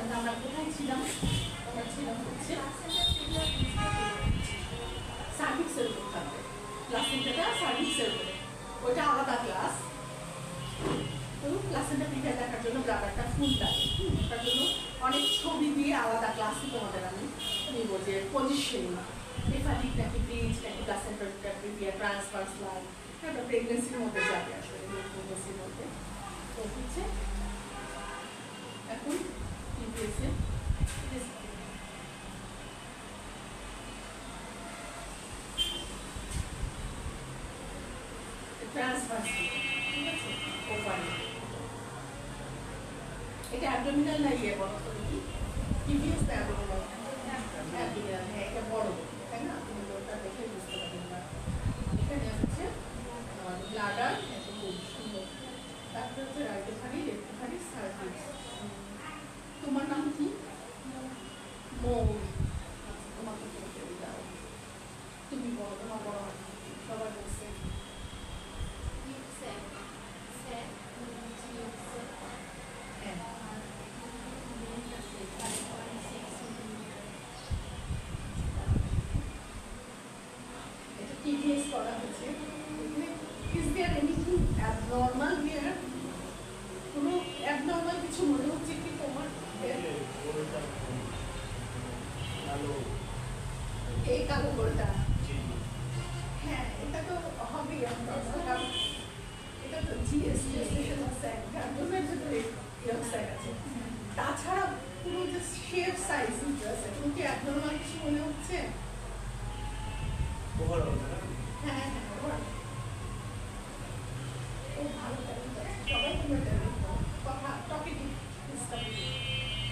আমরা কোথায় ছিলাম? আমরা ছিলাম হচ্ছে সার্ভিক্সের উপর থাকবে, প্লাসেন্টাটা সার্ভিক্সের উপরে, ওইটা আলাদা ক্লাস। তো প্লাসেন্টা প্রিভিয়া দেখার জন্য ব্লাডারটা ফুল লাগে, ওটার জন্য অনেক ছবি দিয়ে আলাদা ক্লাসে তোমাদের আমি নিব, যে পজিশনিং, হেপাটিক নাকি ব্রিজ নাকি প্লাসেন্টা প্রিভিয়া, ট্রান্সভার্স লাইন, এটা প্রেগনেন্সির মধ্যে যাবে আসলে, প্রেগনেন্সির মধ্যে। তো হচ্ছে এখন প্রিভিয়াসে ট্রান্সভার্স, ঠিক আছে, ওভারি। এটা অ্যাবডোমিনাল না ইয়ে বলো তো দেখি, প্রিভিয়াস না অ্যাবডোমিনাল? অ্যাবডোমিনাল, হ্যাঁ, এটা বড়, তাই না? তুমি ওটা দেখে বুঝতে পারবে না। এখানে হচ্ছে ব্লাডার, এত খুব সুন্দর। তারপরে হচ্ছে right ovary, left ovary, cervix. তোমার নাম কি? মৌরি। তোমাকে দাও, তুমি বলো, তোমার বড় হয় সবার বলছে TDS করা হয়েছে। Is there anything abnormal here? কোনো abnormal কিছু মনে হচ্ছে কি তোমার? এই কালো গোলটা, হ্যাঁ, এটা তো হবেই abnormal, কারণ এটা তো GS gestation অক্সাইড, গার্ডনের ভিতরে এই অক্সাইড আছে। তাছাড়া পুরো যে শেপ সাইজ আছে, তুমি কি abnormal কিছু মনে হচ্ছে? হ্যাঁ, ও ভালো ট্যালেন্ট আছে, সবাই তোমার ট্যালেন্ট, কথা টপিক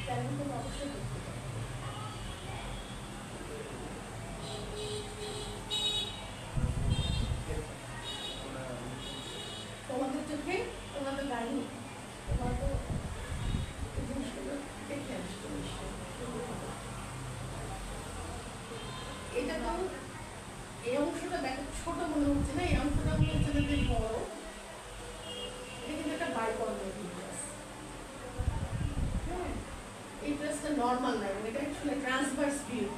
ট্যালেন্ট তো অবশ্যই করতে পারে। তোমাদের চোখে তোমাদের গাড়ি, তোমার তো জিনিসগুলো দেখে আসতো নিশ্চয়। এটা তো এই অংশটা দেখো ছোট মনে হচ্ছে না, এই অংশটা মনে হচ্ছে যে বড়। এটা কিন্তু একটা বাইকর্নাল ইউট্রাস, হ্যাঁ, এই ইউট্রাসটা নর্মাল না, এটা অ্যাকচুয়ালি ট্রান্সভার্স ভিউ।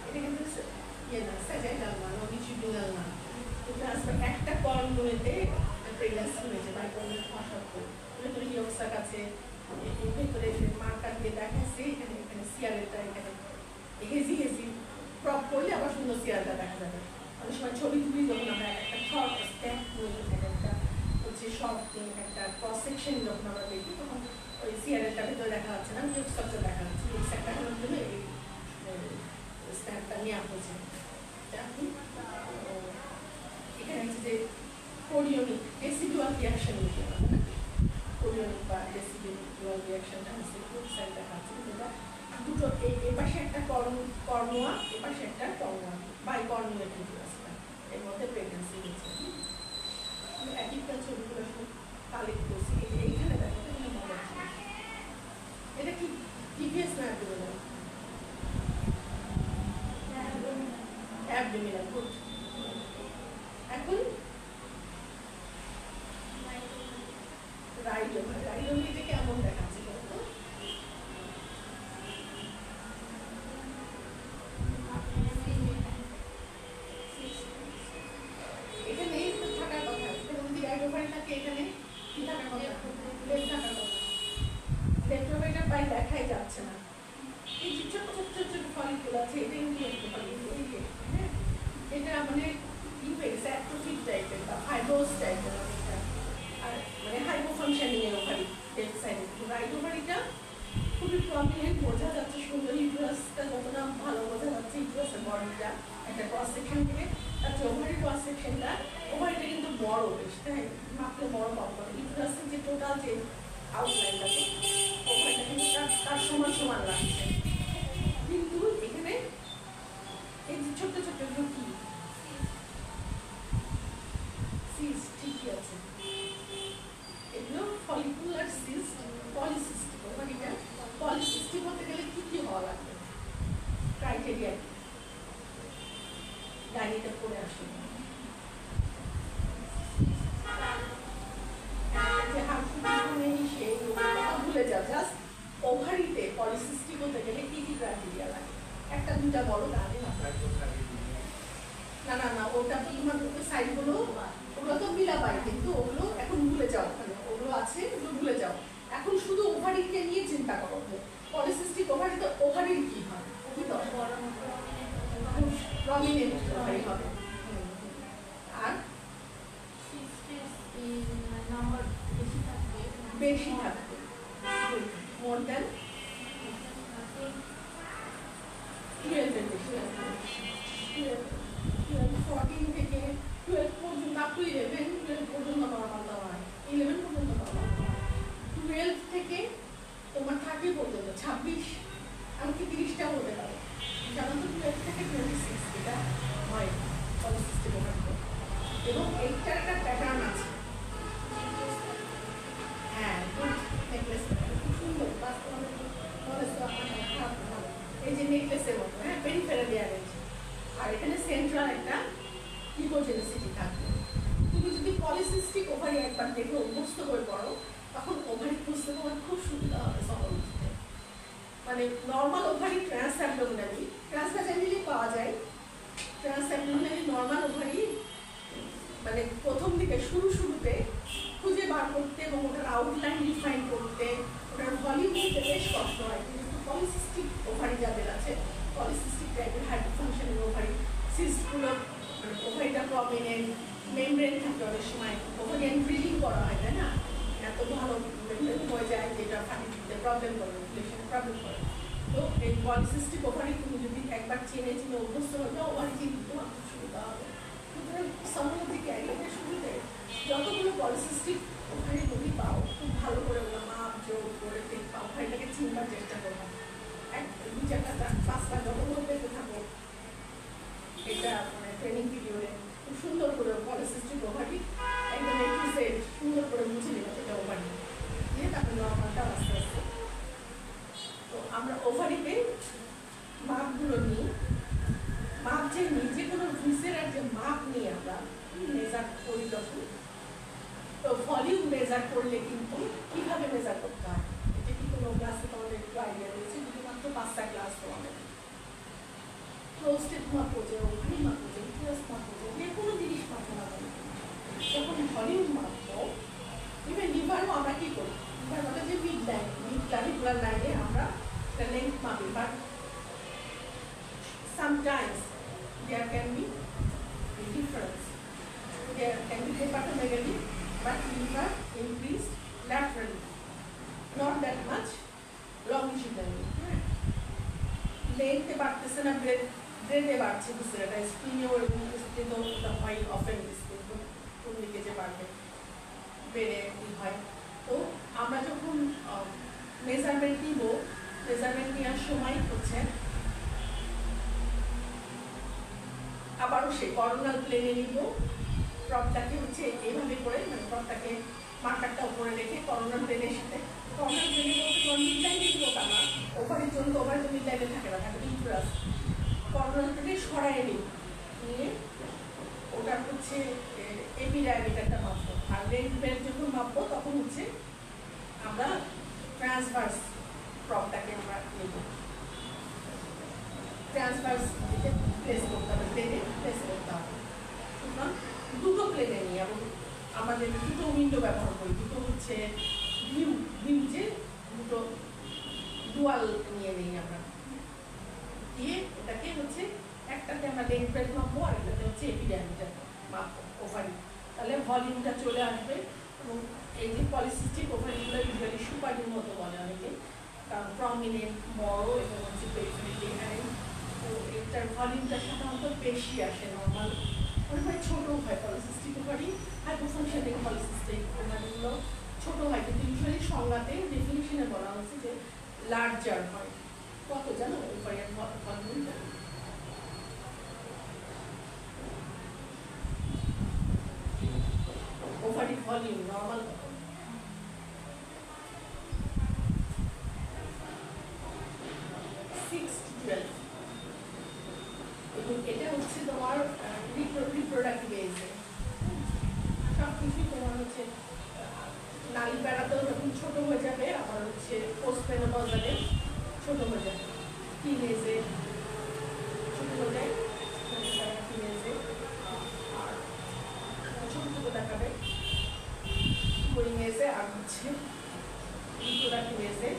এটা কিন্তু ইয়ে না, স্যাজাইটাল না, লংজিটিউডাল না, ট্রান্সভার্স। একটা কর্নগুলোতে প্রেগন্যান্সি হয়েছে বাইকর্নাল হওয়ার সত্ত্বেও। ভেতরে ইয়কসাক আছে, এর ভেতরে মার্কার দিয়ে দেখাচ্ছে, এখানে এখানে সিয়ারেটা, এখানে হেজি হেজি ক্রপ করলে আবার সুন্দর সিয়ারটা দেখা যাবে। অনেক সময় ছবি তুলি যখন আমরা একটা শর্ট স্ট্যাম্প করি, একটা হচ্ছে শর্ট একটা ক্রস সেকশন যখন আমরা দেখি, তখন ওই সিয়ারেরটা ভেতরে দেখা যাচ্ছে না, ইয়কসাকটা দেখা যাচ্ছে। ইয়কসাক দেখানোর জন্য এই স্ট্যাম্পটা নেওয়া হয়েছে। এখানে হচ্ছে যে কোরিওনিক ডেসিডুয়াল রিয়াকশন, কোরিওনিক বা ডেসিডুয়াল রিয়াকশনটা হচ্ছে ইয়কসাক দেখাচ্ছে। যেটা দুটো, এ পাশে একটা কর্নোয়া, এ পাশে একটা কর্নোয়া, বাইকর্নুয়েট ইউট্রাসটা, এর মধ্যে প্রেগন্যান্সি হয়েছে। একইকাল ছবিগুলো সব কালেক্ট করছি, এইখানে দেখো, এখানে মজা আছে। এটা কি টিভিএস না অ্যাবডোমিনাল? Abdominal, good. এখন রাইডোমি, রাইডোমিটা কেমন দেখাচ্ছে বলতো? এখানে তো থাকার কথা, যদি রাইট ওভারি থাকে এখানে কি থাকার কথা? লেফট থাকার কথা। লেফট ওভারিটা প্রায় দেখাই যাচ্ছে না। এই যে ছোট ছোট ছোট ছোট ফলিকুল আছে, এটা ইনক্লুড করতে, হ্যাঁ, এটা মানে কি হয়েছে, অ্যাট্রোফিক টাইপের বা ফাইব্রোস টাইপের অনেকটা, আর মানে হাইপোফাংশনিং এর ওভারি লেফট সাইডে। রাইট ওভারিটা খুবই প্রমিনেন্ট, বোঝা যাচ্ছে সুন্দর। ইউট্রাসটা যতটা ভালো বোঝা যাচ্ছে, ইউট্রাসের বডিটা একটা ক্রস সেকশন থেকে, তার যে ওভারি ক্রস সেকশনটা, ওভারিটা কিন্তু বড় বেশ, তাই মাপলে বড় পাবো। ইউট্রাসের যে টোটাল যে আউটলাইনটা, ওভারিটা কিন্তু তার সমান সমান লাগছে। কিন্তু এখানে এই যে ছোট্ট ছোট্ট কি সিস্ট, ঠিকই আছে, এগুলো ফলিকুলার সিস্ট, পলিসিস্টিক। ওভারিটা পলিসিস্টিক হতে গেলে কি কি হওয়া লাগবে, ক্রাইটেরিয়া কি? ডায়েরিটা পড়ে আসুন। যে হার্টফুল নেই, সেই ভুলে যাও, জাস্ট ওভারিতে পলিসিস্টিক হতে গেলে কি কি ক্রাইটেরিয়া লাগে? একটা দুটা বড় লাগে না? না না না, ওটা তোমার সাইডগুলো ওগুলো তো মিলাবাই, কিন্তু ওগুলো এখন ভুলে যাও, ওগুলো আছে, ওগুলো ভুলে যাও। এখন শুধু ওভারিকে নিয়ে চিন্তা করো, পলিসিস্টিক ওভারিতে ওভারির কি হয়? প্রমিনেন্ট ওভারি হবে। আর বেশি থাকবে, মোর দেন 12 এর বেশি, 14 থেকে 12 পর্যন্ত, আপ টু 11 পর্যন্ত নর্মাল দেওয়া হয়, 11 পর্যন্ত নর্মাল দেওয়া হয়। 12 থেকে তোমার 30 পর্যন্ত, 26 এমনকি 30টা হতে পারে। সাধারণত 12 থেকে 26 এটা হয় পলিসিস্টিক ওভারি। এবং এইটার একটা প্যাটার্ন আছে। হ্যাঁ, নেকলেস খুব সুন্দর, এই যে নেকলেসের মতো, হ্যাঁ, পেরিফেরালি অ্যারেঞ্জ। আর এখানে সেন্ট্রাল একটা হিপোজেনিসিটি থাকবে। তুমি যদি পলিসিস্টিক ওভারি একবার দেখে অভ্যস্ত হয়ে পড়ো, তখন ওভারি খুঁজতে তোমার খুব সুবিধা হবে সহজে। মানে নর্মাল ওভারি ট্রান্সভ্যাজাইনালি পাওয়া যায়। ট্রান্সভ্যাজাইনালি নর্মাল ওভারি মানে প্রথম দিকে শুরুতে খুঁজে বার করতে এবং ওটার আউটলাইন ডিফাইন করতে, ওটার ভলিউম দিতে বেশ কষ্ট হয়। কিন্তু পলিসিস্টিক ওভারি যাদের আছে, পলিসিস্টিক টাইপের হাইপোফাংশনিং ওভারি, সিস্টগুলো ওভারিটা প্রমিনেন্ট, মেমব্রেন থাকে, অনেক সময় ওভারিয়ান ব্রিডিং করা হয়, তাই না? এত ভালো মেমব্রেন হয়ে যায় যেটা ফাটি দিতে প্রবলেম করে, প্রবলেম করে। তো এই পলিসিস্টিক ওভারি তুমি যদি একবার চিনে অভ্যস্ত হয়ে যাও, ওভারি চিনতে তোমার খুব সুবিধা হবে। সামগ্রিক ক্যারিয়ারের শুরুতে যতগুলো পলিসিস্টিক ওভারি তুমি পাও, খুব ভালো করে ওগুলো মাপ যোগ করে দেখবা, ওভারিটাকে চিনবার চেষ্টা করবো। 1, 2, 4, 5টা যতগুলো পেতে থাকো, এটা মানে ট্রেনিং পিরিয়ডে খুব সুন্দর করে পলিসিস্টিক ওভারি একদম A to Z সুন্দর করে বুঝে নেবো সেটা ওভারি দিয়ে, তারপরে নর্মালটা আস্তে আস্তে। তো আমরা ওভারিতে মাপগুলো নিই, মাপ যে নিজে কোনো ভিসেরার যে মাপ নিয়ে আমরা মেজার করি যখন, তো ভলিউম মেজার করলে কিন্তু কিভাবে মেজার করতে হয়, এটা কি কোনো ক্লাসে তোমাদের একটু আইডিয়া রয়েছে? যদি মাত্র 5টা ক্লাস তোমাদের প্রোস্টেট মাপো, যে ওভারি মাপো, যে ইউটেরাস মাপো, যে কোনো জিনিস মাপো না কেন, যখন ভলিউম মাপবো, ইভেন লিভারও আমরা কি করি, লিভার মানে যে মিড লাইন, মিড ক্লাভিকুলার লাইনে আমরা লেন্থ মাপি, but sometimes there can be a difference. There can be hepatomegaly, but liver increased laterally, not that much longitudinally. Length বাড়তেছে না, ব্রেডে বাড়ছে, বুঝতে এটা স্প্রিনিও এবং স্প্রিনো হয় অফেন কোন দিকে যে বাড়বে ব্রেডে হয়। তো আমরা যখন মেজারমেন্ট নিব, মেজারমেন্ট নেওয়ার সময় হচ্ছে আবারও সেই করোনাল প্লেনে নিব, প্রপটাকে হচ্ছে এইভাবে করে, মানে প্রপটাকে মার্কারটা উপরে রেখে করোনাল প্লেনের সাথে, করোনাল প্লেনে বলতে তোমার মিড লাইনে দিব তা না, ওভারের জন্য ওভার তো মিড লাইনে থাকে না, থাকে ইউটেরাস। করোনাল প্লেনে সরাই নিয়ে ওটার হচ্ছে এপিডায়ামিটারটা মাপবো, আর লেন্থ বেল্ট যখন মাপবো তখন হচ্ছে আমরা ট্রান্সভার্স প্রপটাকে আমরা নেব, ট্রান্সভার্স দিকে প্লেস করতে হবে, প্লেনে প্লেস করতে হবে। সুতরাং দুটো প্লেনে নিই এবং আমাদের দুটো উইন্ডো ব্যবহার করি, দুটো হচ্ছে ভিউ যে দুটো ডুয়াল নিয়ে নিই আমরা, দিয়ে এটাকে হচ্ছে একটাতে আমরা লেন্থ বেল্ট মাপবো, আর একটাতে হচ্ছে এপিডায়ামিটার মাপবো ওভারি, তাহলে ভলিউমটা চলে আসবে। এবং এই যে পলিসিস্টিক ওভারিগুলো ইউজুয়ালি সুপারির মতো বলে অনেকে, কারণ প্রমিনেন্ট, বড় এবং হচ্ছে পেরিফেরালি অ্যারেঞ্জ, তো এটার ভলিউমটা সাধারণত বেশি আসে, নর্মাল অনেক সময় ছোটো হয় পলিসিস্টিক ওভারি, হাইপোফাংশনিং পলিসিস্টিক ওভারিগুলো ছোটো হয়, কিন্তু ইউজুয়ালি সংজ্ঞাতে ডেফিনিশনে বলা হচ্ছে যে লার্জার হয়। কত জানো ওভারিয়ান ভলিউমটা? ওভারি ভলিউম নর্মাল কত? 6 to 12। এবং এটা হচ্ছে তোমার রিপ্রোডাক্টিভ এজে সব কিছুই তোমার হচ্ছে নালী বেড়াতেও যখন ছোট হয়ে যাবে, আবার হচ্ছে হচ্ছে পোস্ট মেনোপজালে ছোট হয়ে যায়, টিনেজে ছোট হয়ে যায়, টিনেজে আর ছোট ছোট দেখাবে, গোয়িংয়েজে আর হচ্ছে রিপ্রোডাক্টিভেজে।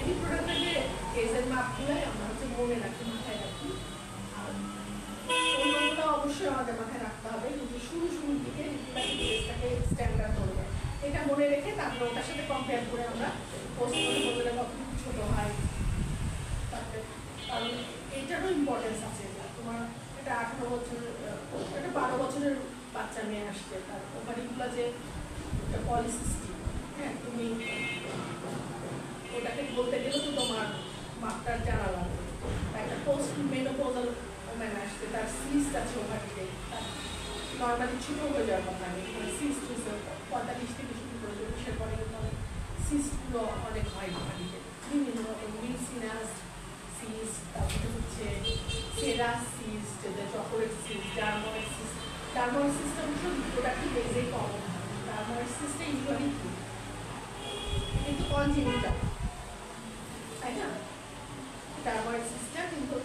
রিপ্রোডাক্টিভে এজের মাপগুলো আমরা হচ্ছে মনে রাখি, মাথায় রাখি, আর অন্যগুলো অবশ্যই আমাদের মাথায় রাখতে হবে, কিন্তু শুরুর দিকে রিপ্রোডাক্টিভ এজটাকে স্ট্যান্ডার্ড করবে, এটা মনে রেখে তারপরে ওটার সাথে কম্পেয়ার করে আমরা পোস্ট মেনোপজালে কতটুকু ছোট হয়। তারপরে কারণ এইটারও ইম্পর্টেন্স আছে, তোমার এটা 18 বছর, এটা 12 বছরের বাচ্চা মেয়ে আসছে, তার ওভারিগুলো যে পলিসিস্টিক, হ্যাঁ, তুমি ওটাকে বলতে গেলে তো তোমার মাপটার জানা লাগবে। একটা পোস্ট মেনোপজাল ওম্যান আসছে, তার সিস্ট আছে ওভারিতে, তার নর্মালি ছোট হয়ে যাওয়ার কথা নেই, সিস্ট হচ্ছে 45 থেকে শুরু করে 40-এর পরে কিন্তু সিস্টগুলো অনেক হয় ওভারিতে, বিভিন্ন রকম মিলসিনাস সিস্ট, তারপরে হচ্ছে serous cyst, chocolate cyst, dermoid cyst. Dermoid সিস্টটা হচ্ছে রিপ্রোডাক্টিভ এজেই কমন হয়, ডারময়েড সিস্টটা ইউজুয়ালি কিন্তু কনজেনিটাল, তাই না? ডারময়েড সিস্টটা কিন্তু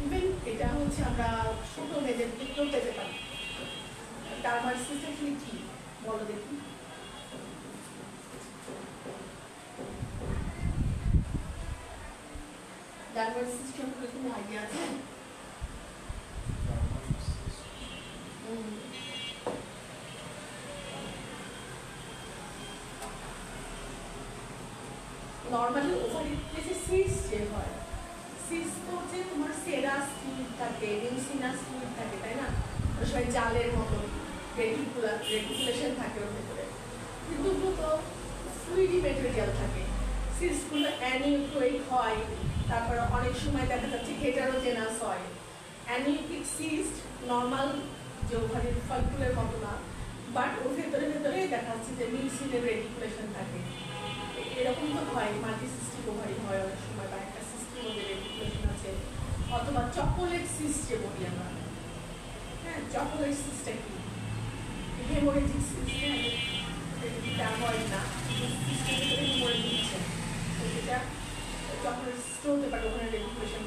ইভেন এটা হচ্ছে আমরা ছোট মেয়েদের ক্ষেত্রেও পেতে পারি। ডারময়েড সিস্ট আসলে কি বলো দেখি? ডারময়েড সিস্ট সম্পর্কে কোনো আইডিয়া আছে? নর্মালি ওভারিতে যে সিস্ট যে হয়, সিস্ট তো হচ্ছে তোমার সেরাস ফ্লুইড থাকে, মিউসিনাস ফ্লুইড থাকে, তাই না? সবাই জালের মতো রেটিকুলেশন থাকে ওর ভেতরে, কিন্তু তো ফ্লুইডি মেটেরিয়াল থাকে। সিস্টগুলো অ্যানিউক্লোইক হয়, তারপরে অনেক সময় দেখা যাচ্ছে হেটারোজেনাস হয়। অ্যানিউক্লিক সিস্ট নর্মাল যে ওভারির ফলকুলের মতো না, বাট ওর ভেতরে দেখা যাচ্ছে যে মিউসিনের রেটিকুলেশন থাকে। এরকম তো হয়, মাল্টিসিস্টিক ওভারি হয় অনেক সময়, বা একটা সিস্টের মধ্যে রেটিকুলেশন আছে, অথবা চকোলেট সিস্ট যে বলি আমরা, হ্যাঁ, চকোলেট সিস্টটা কি? হেমোরেজিক সিস্ট, ডারময়েড না, সিস্টের ভিতরে হেমোরেজিক দিচ্ছে, তো সেটা চকোলেট সিস্ট হতে পারে, ওখানে রেটিকুলেশন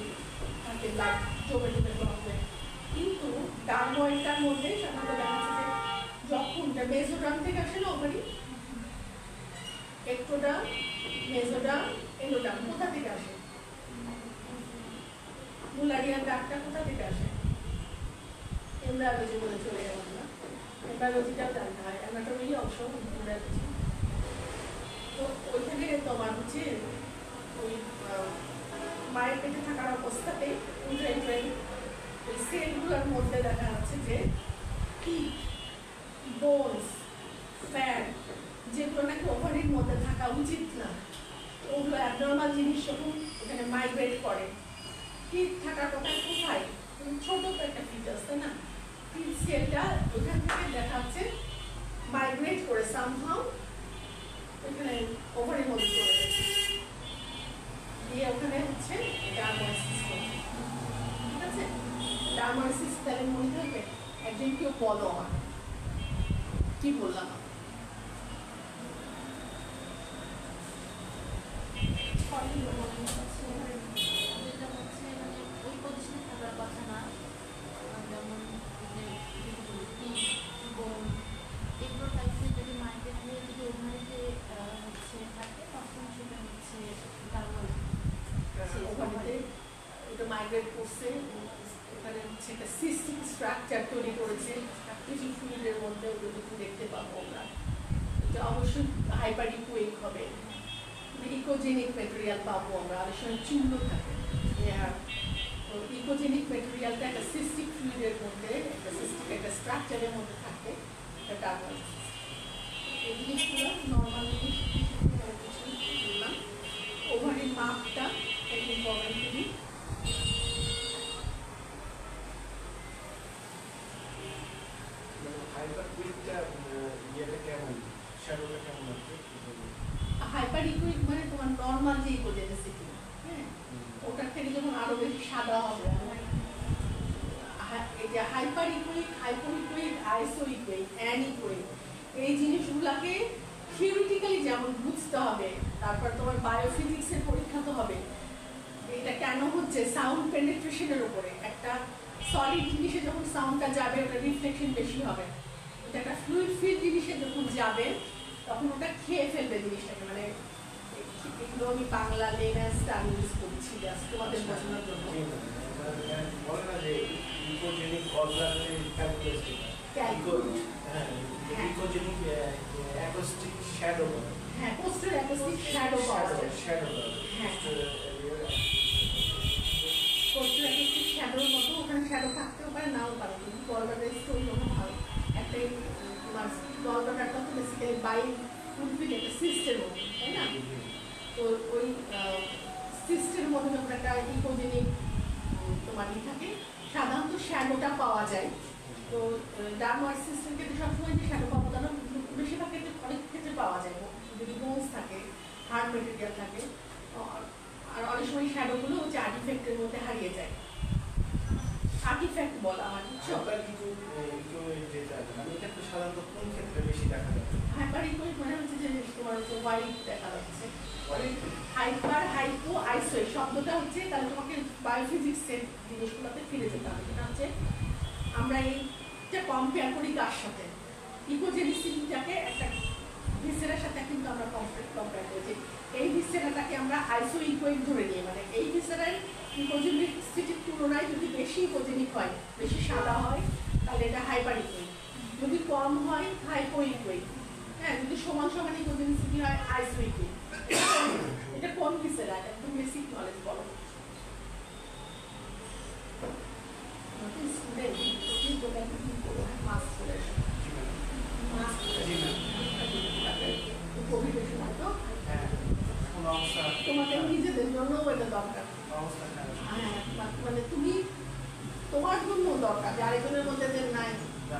থাকে, ব্লাড জমে হবে। কিন্তু ডারময়েডটার মধ্যে সাধারণত দেখা যাচ্ছে যে যখন মেজোডার্ম থেকে আসে না ওভারি, এক্টোডার্ম, মেজোডার্ম, এন্ডোডার্ম কোথা থেকে আসে? মুলারিয়ান ডাকটা কোথা থেকে আসে? এমব্রায়োলজি বলে চলে গেলাম না, এমব্রায়োলজিটাও জানতে হয়, অ্যানাটমিরই অংশ এমব্রায়োলজি। তো ওইখানে তোমার হচ্ছে ওই মায়ের পেটে থাকার অবস্থাতে ইন্ট্রাইন ওই সেলগুলোর মধ্যে দেখা যাচ্ছে যে টিথ, বোনস, ফ্যাট, যেগুলো নাকি ওভারির মধ্যে থাকা উচিত না, ওগুলো অ্যাবনর্মাল জিনিস যখন ওখানে মাইগ্রেট করে। টিথ থাকার কথা কোথায়? ছোট তো একটা ফিটাস, তাই না? টিথ সেলটা ওখান থেকে দেখা যাচ্ছে মাইগ্রেট করে সামহাউ ওখানে ওভারির মধ্যে চলে গেছে, দিয়ে ওখানে হচ্ছে ডারময়েড সিস্টেম, ঠিক আছে? ডারময়েড সিস্টেম তাহলে মনে থাকবে। একজন কেউ বলো আমার, কি বললাম? মাইগ্রেট করছে, ওখানে হচ্ছে একটা সিস্টিক স্ট্রাকচার তৈরি করেছে কিছু ফ্লুইডের মধ্যে, ওগুলো দেখতে পাবো আমরা। এটা অবশ্যই হাইপারইকুইক হবে, ইকোজেনিক ম্যাটেরিয়াল পাবো আমরা, অনেক সময় চূর্ণ থাকে। তো ইকোজেনিক ম্যাটেরিয়ালটা একটা সিস্টিক ফ্লুইডের মধ্যে, একটা সিস্টিক একটা স্ট্রাকচারের মধ্যে থাকে, এটা ডারময়েড সিস্ট। এই জিনিসগুলো নর্মাল জিনিস বললাম। ওভারির মাপটা একটু ইম্পর্টেন্ট করি। হাইপারইকুইক মানে তোমার নর্মাল যে ইকোজেনিসিটি, হ্যাঁ, ওটার থেকে যখন আরো বেশি সাদা হবে। এই যে হাইপারইকুইক, হাইপোইকুইক, আইসোইকুইক, অ্যানিকুইক, এই জিনিসগুলোকে থিওরিটিক্যালি যেমন যেমন বুঝতে হবে, তারপর তোমার বায়োফিজিক্সের পরীক্ষা তো হবে, এটা কেন হচ্ছে সাউন্ড পেনিট্রেশনের উপরে। একটা সলিড জিনিসে যখন সাউন্ডটা যাবে ওটা রিফ্লেকশন বেশি হবে, এটা একটা ফ্লুইড ফিল জিনিসে যখন যাবে তখন ওটা খেয়ে ফেলবে জিনিসটাকে। মানে এগুলো আমি বাংলা লেন্সটা আমি ইউজ করছি জাস্ট তোমাদের বোঝানোর জন্য। বলে না যে ইকোজেনিক অর্গানের ইকোজেনিক অ্যাকোস্টিক শ্যাডো, হ্যাঁ পোস্টার অ্যাকোস্টিক শ্যাডো পাওয়া যায়। হ্যাঁ পোস্টার অ্যাকোস্টিক শ্যাডোর মতো ওখানে শ্যাডো থাকতেও পারে নাও পারে, কিন্তু গলব্লাডারের স্টোরি যখন হয় একটা তোমার গলব্লাডারটা তো বেসিক্যালি বাই ফুলফিল একটা সিস্টেম, তাই না? তো ওই সিস্টেমের মধ্যে যখন একটা ইকোজেনিক তোমার থাকে সাধারণত শ্যাডোটা পাওয়া যায়। তো ডার্মার সিস্টেম ক্ষেত্রে সবসময় যে শ্যাডো পাবো তাহলে বেশিরভাগ ক্ষেত্রে অনেক ক্ষেত্রে পাওয়া যায়, যদি বোনস থাকে, হার্ড মেটেরিয়াল থাকে, আর অনেক সময় শ্যাডোগুলো হচ্ছে আর্টিফ্যাক্টের মধ্যে হারিয়ে যায়। আর্টিফ্যাক্ট বলা হয়, বুঝছো? সাধারণত কোন ক্ষেত্রে বেশি দেখা যায়? হাইপার ইকোইক মানে হচ্ছে যে তোমার হোয়াইট দেখা যাচ্ছে, হাইপার হাইপো আইসো এই শব্দটা হচ্ছে, তাহলে তোমাকে বায়োফিজিক্সের জিনিসগুলোতে ফিরে যেতে হবে। সেটা হচ্ছে আমরা এইটা কম্পেয়ার করি কার সাথে, ইকোজেনিসিটিটাকে একটা ভিসেরার সাথে কিন্তু আমরা কম্পেয়ার করেছি। এই ভিসেরাটাকে আমরা আইসো ইকোইক ধরে নিই, মানে এই ভিসেরার ইকোজেনিসিটির তুলনায় যদি বেশি ইকোজেনিক হয়, বেশি সাদা হয়, তাহলে এটা হাইপার ইকোইক, যদি কম হয় হাইপো ইকোইক, হ্যাঁ যদি সমান সমান ইকোজেনিসিটি হয় আইসো ইকোইক। এটা কোন ভিসেরা, একদম বেসিক নলেজ বলো। তোমাদের নিজেদের জন্য এটা দরকার, মানে তুমি তোমার জন্য দরকার, যে আরেকজনের মধ্যে যে নাই।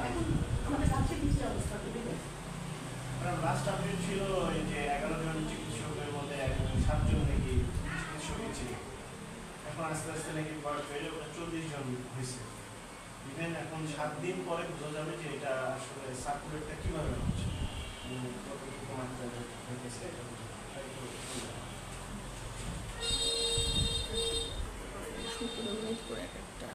এখন আমাদের কাছে কিছু অবস্থা লাস্ট আপডেট ছিল যে 11 জন চিকিৎসকের মধ্যে 7 জন নাকি চিকিৎসক ছিল, এখন আস্তে আস্তে নাকি বেড়ে 40 জন হয়েছে। ইভেন এখন 7 দিন পরে বোঝা যাবে যে এটা আসলে সার্কুলেটটা কিভাবে হচ্ছে, কতটুকু মাত্রায় হইতেছে।